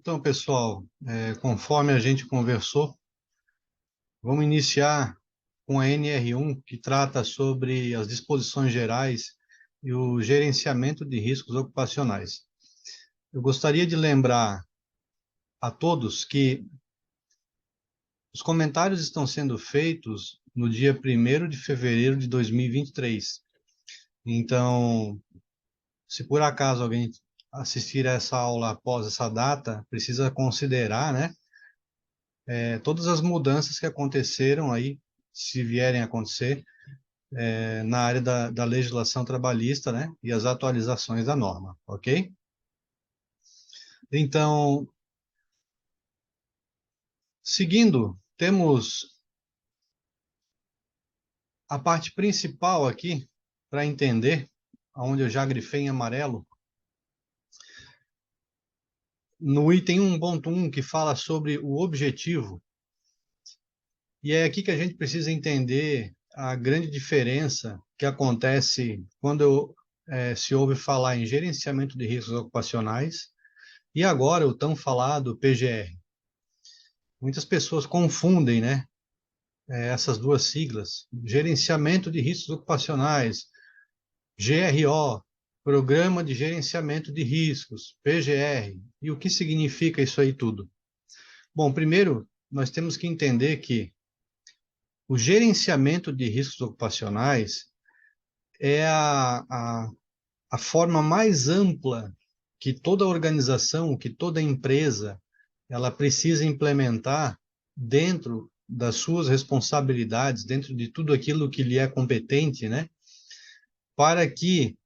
Então, pessoal, conforme a gente conversou, vamos iniciar com a NR1, que trata sobre as disposições gerais e o gerenciamento de riscos ocupacionais. Eu gostaria de lembrar a todos que os comentários estão sendo feitos no dia 1º de fevereiro de 2023. Então, se por acaso alguém assistir a essa aula após essa data, precisa considerar, né, todas as mudanças que aconteceram aí, se vierem a acontecer, na área da legislação trabalhista, né, e as atualizações da norma, ok? Então, seguindo, temos a parte principal aqui, para entender, onde eu já grifei em amarelo, no item 1.1, que fala sobre o objetivo, e é aqui que a gente precisa entender a grande diferença que acontece quando se ouve falar em gerenciamento de riscos ocupacionais e agora o tão falado PGR. Muitas pessoas confundem, né, essas duas siglas, gerenciamento de riscos ocupacionais, GRO, Programa de Gerenciamento de Riscos, PGR. E o que significa isso aí tudo? Bom, primeiro, nós temos que entender que o gerenciamento de riscos ocupacionais é a forma mais ampla que toda organização, que toda empresa, ela precisa implementar dentro das suas responsabilidades, dentro de tudo aquilo que lhe é competente, né? Para que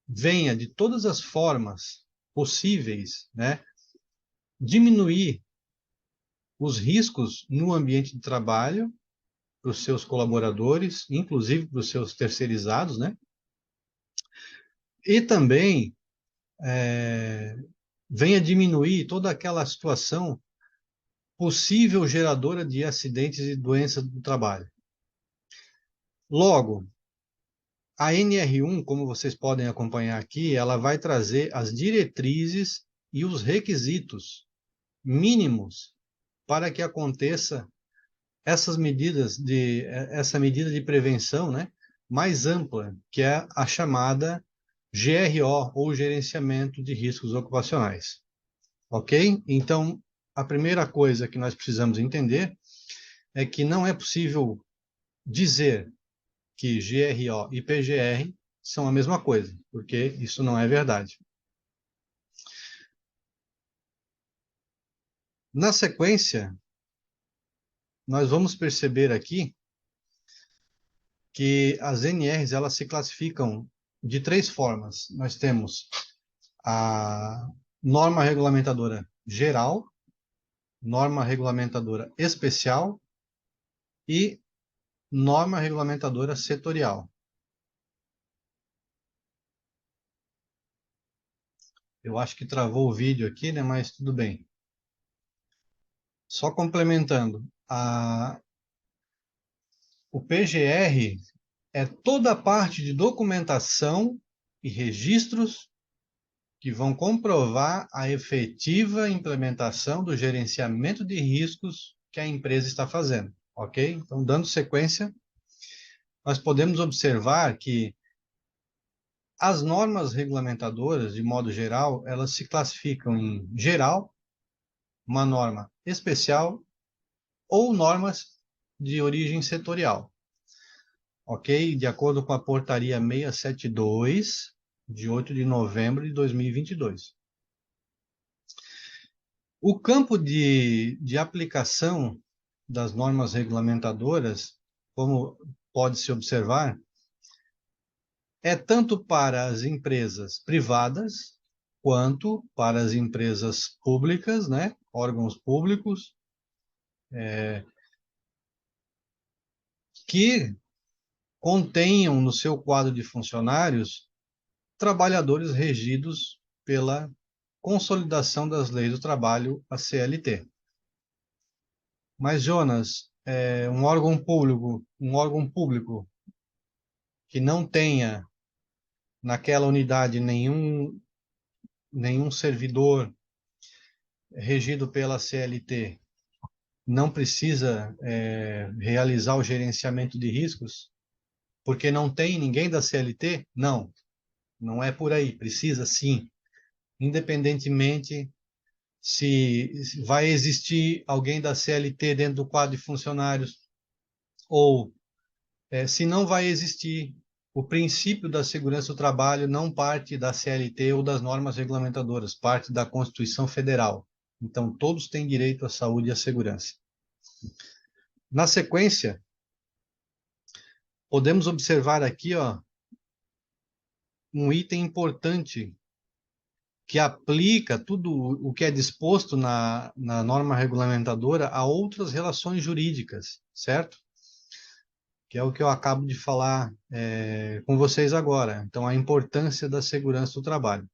venha de todas as formas possíveis, né? Diminuir os riscos no ambiente de trabalho para os seus colaboradores, inclusive para os seus terceirizados, né? E também venha diminuir toda aquela situação possível geradora de acidentes e doenças do trabalho. Logo, a NR1, como vocês podem acompanhar aqui, ela vai trazer as diretrizes e os requisitos mínimos para que aconteça essa medida de prevenção, né, mais ampla, que é a chamada GRO, ou Gerenciamento de Riscos Ocupacionais. Ok? Então, a primeira coisa que nós precisamos entender é que não é possível dizer que GRO e PGR são a mesma coisa, porque isso não é verdade. Na sequência, nós vamos perceber aqui que as NRs elas se classificam de três formas. Nós temos a norma regulamentadora geral, norma regulamentadora especial e norma regulamentadora setorial. Eu acho que travou o vídeo aqui, né? Mas tudo bem. Só complementando, o PGR é toda a parte de documentação e registros que vão comprovar a efetiva implementação do gerenciamento de riscos que a empresa está fazendo, ok? Então, dando sequência, nós podemos observar que as normas regulamentadoras, de modo geral, elas se classificam em geral, uma norma especial ou normas de origem setorial, ok? De acordo com a portaria 672, de 8 de novembro de 2022. O campo de aplicação das normas regulamentadoras, como pode-se observar, é tanto para as empresas privadas, quanto para as empresas públicas, né? Órgãos públicos, que contenham no seu quadro de funcionários trabalhadores regidos pela Consolidação das Leis do Trabalho, a CLT. Mas, Jonas, um órgão público que não tenha naquela unidade nenhum servidor regido pela CLT não precisa realizar o gerenciamento de riscos, porque não tem ninguém da CLT? Não, não é por aí. Precisa sim, independentemente se vai existir alguém da CLT dentro do quadro de funcionários ou se não vai existir. O princípio da segurança do trabalho não parte da CLT ou das normas regulamentadoras, parte da Constituição Federal. Então, todos têm direito à saúde e à segurança. Na sequência, podemos observar aqui, ó, um item importante que aplica tudo o que é disposto na norma regulamentadora a outras relações jurídicas, certo? Que é o que eu acabo de falar com vocês agora. Então, a importância da segurança do trabalho.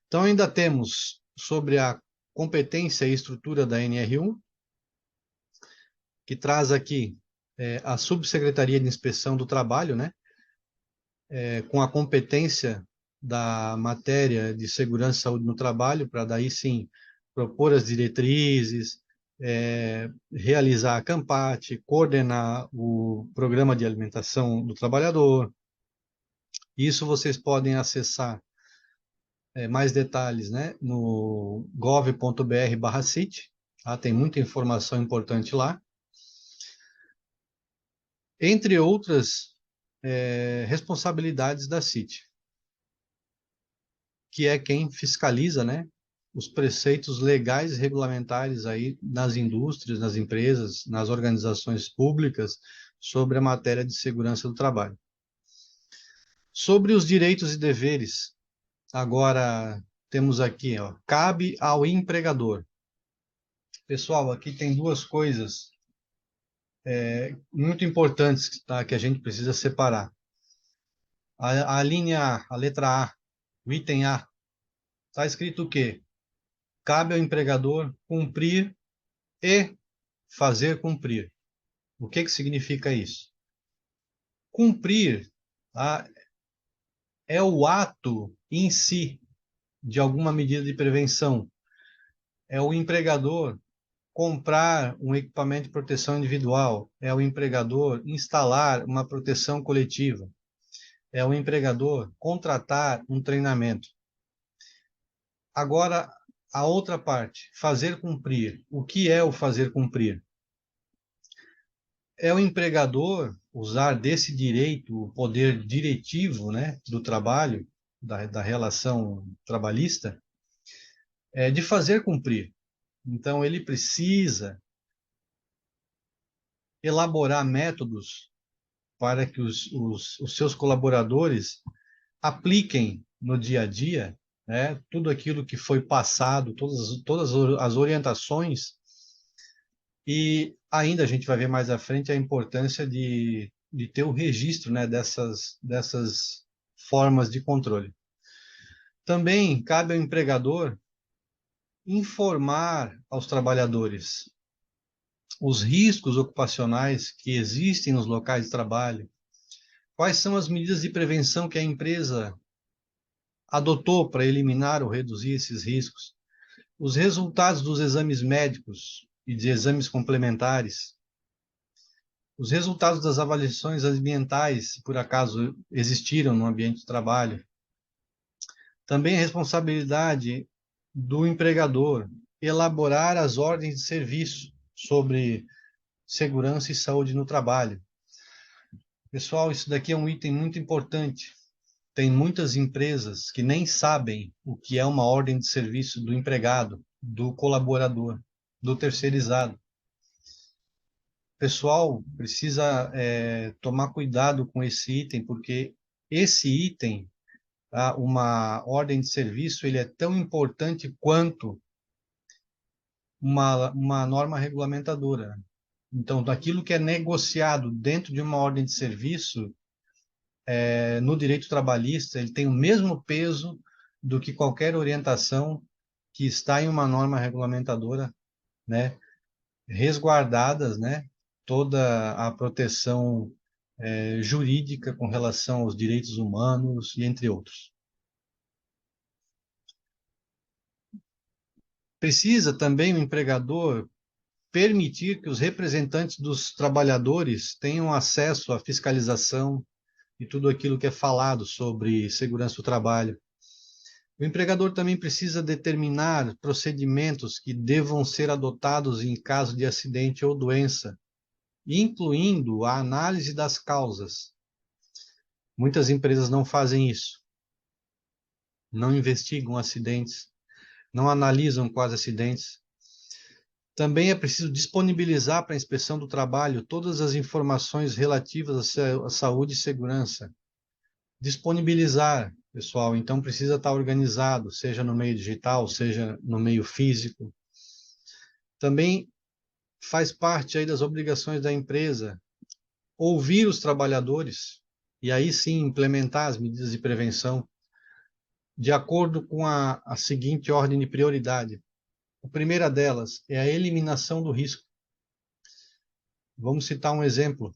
Então, ainda temos sobre a competência e estrutura da NR1, que traz aqui a Subsecretaria de Inspeção do Trabalho, né? Com a competência da matéria de segurança e saúde no trabalho, para daí sim propor as diretrizes, realizar a CAMPAT, coordenar o programa de alimentação do trabalhador. Isso vocês podem acessar mais detalhes, né, no gov.br/CIT, tá? Tem muita informação importante lá. Entre outras responsabilidades da CIT, que é quem fiscaliza, né, os preceitos legais e regulamentares aí nas indústrias, nas empresas, nas organizações públicas sobre a matéria de segurança do trabalho. Sobre os direitos e deveres, agora temos aqui, ó, cabe ao empregador. Pessoal, aqui tem duas coisas muito importantes, tá, que a gente precisa separar. A linha A, a letra A, o item A, está escrito o quê? Cabe ao empregador cumprir e fazer cumprir. O que significa isso? Cumprir, tá, é o ato em si de alguma medida de prevenção. É o empregador comprar um equipamento de proteção individual, é o empregador instalar uma proteção coletiva, é o empregador contratar um treinamento. Agora, a outra parte, fazer cumprir. O que é o fazer cumprir? É o empregador usar desse direito, o poder diretivo, né, do trabalho, da relação trabalhista, de fazer cumprir. Então, ele precisa elaborar métodos para que os seus colaboradores apliquem no dia a dia, né, tudo aquilo que foi passado, todas as orientações, e ainda a gente vai ver mais à frente a importância de ter o registro, né, dessas formas de controle. Também cabe ao empregador informar aos trabalhadores os riscos ocupacionais que existem nos locais de trabalho, quais são as medidas de prevenção que a empresa adotou para eliminar ou reduzir esses riscos, os resultados dos exames médicos e de exames complementares, os resultados das avaliações ambientais, se por acaso existiram no ambiente de trabalho. Também a responsabilidade do empregador elaborar as ordens de serviço sobre segurança e saúde no trabalho. Pessoal, isso daqui é um item muito importante. Tem muitas empresas que nem sabem o que é uma ordem de serviço do empregado, do colaborador, do terceirizado. Pessoal, precisa tomar cuidado com esse item, porque esse item, tá, uma ordem de serviço, ele é tão importante quanto uma norma regulamentadora. Então, daquilo que é negociado dentro de uma ordem de serviço, no direito trabalhista, ele tem o mesmo peso do que qualquer orientação que está em uma norma regulamentadora, né, resguardadas, né, toda a proteção jurídica com relação aos direitos humanos e entre outros. Precisa também o empregador permitir que os representantes dos trabalhadores tenham acesso à fiscalização e tudo aquilo que é falado sobre segurança do trabalho. O empregador também precisa determinar procedimentos que devam ser adotados em caso de acidente ou doença, incluindo a análise das causas. Muitas empresas não fazem isso, não investigam acidentes, não analisam quase acidentes. Também é preciso disponibilizar para a inspeção do trabalho todas as informações relativas à saúde e segurança. Disponibilizar, pessoal, então precisa estar organizado, seja no meio digital, seja no meio físico. Também faz parte aí das obrigações da empresa ouvir os trabalhadores e aí sim implementar as medidas de prevenção de acordo com a seguinte ordem de prioridade. A primeira delas é a eliminação do risco. Vamos citar um exemplo.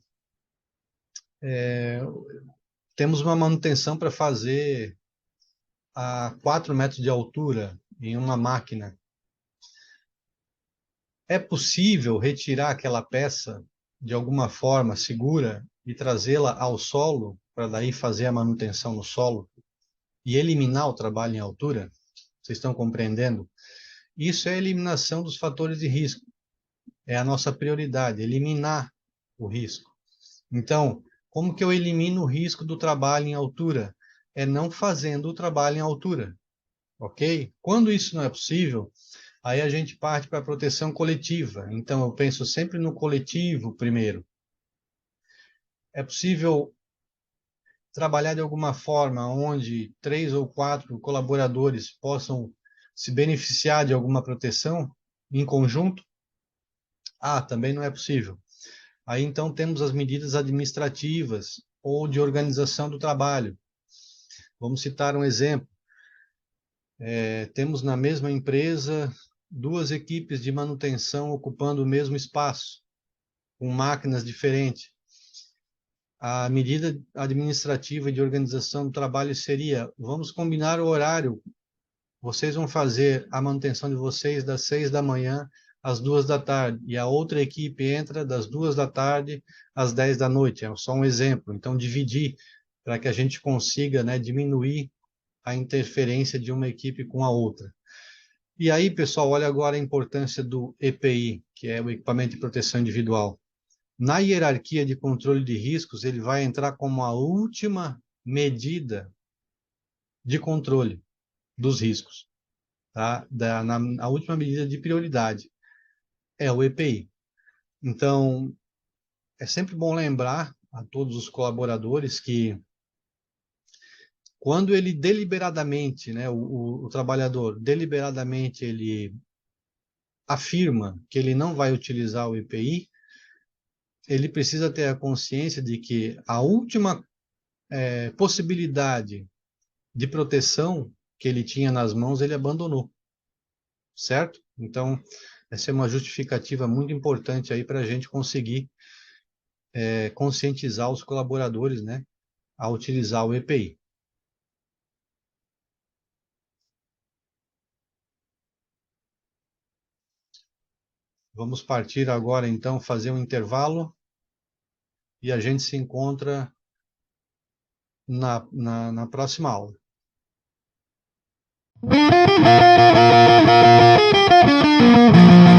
Temos uma manutenção para fazer a 4 metros de altura em uma máquina. É possível retirar aquela peça de alguma forma segura e trazê-la ao solo, para daí fazer a manutenção no solo e eliminar o trabalho em altura? Vocês estão compreendendo? Isso é a eliminação dos fatores de risco. É a nossa prioridade, eliminar o risco. Então, como que eu elimino o risco do trabalho em altura? É não fazendo o trabalho em altura, ok? Quando isso não é possível, aí a gente parte para a proteção coletiva. Então, eu penso sempre no coletivo primeiro. É possível trabalhar de alguma forma onde 3 ou 4 colaboradores possam se beneficiar de alguma proteção em conjunto? Ah, também não é possível. Aí então temos as medidas administrativas ou de organização do trabalho. Vamos citar um exemplo. Temos na mesma empresa 2 equipes de manutenção ocupando o mesmo espaço, com máquinas diferentes. A medida administrativa de organização do trabalho seria: vamos combinar o horário. Vocês vão fazer a manutenção de vocês das 6 da manhã às 2 da tarde, e a outra equipe entra das 2 da tarde às 10 da noite. É só um exemplo. Então, dividir para que a gente consiga, né, diminuir a interferência de uma equipe com a outra. E aí, pessoal, olha agora a importância do EPI, que é o equipamento de proteção individual. Na hierarquia de controle de riscos, ele vai entrar como a última medida de controle dos riscos, tá? A última medida de prioridade é o EPI. Então, é sempre bom lembrar a todos os colaboradores que quando ele deliberadamente, né, o trabalhador deliberadamente ele afirma que ele não vai utilizar o EPI, ele precisa ter a consciência de que a última possibilidade de proteção que ele tinha nas mãos, ele abandonou, certo? Então, essa é uma justificativa muito importante aí para a gente conseguir conscientizar os colaboradores, né, a utilizar o EPI. Vamos partir agora, então, fazer um intervalo e a gente se encontra na próxima aula.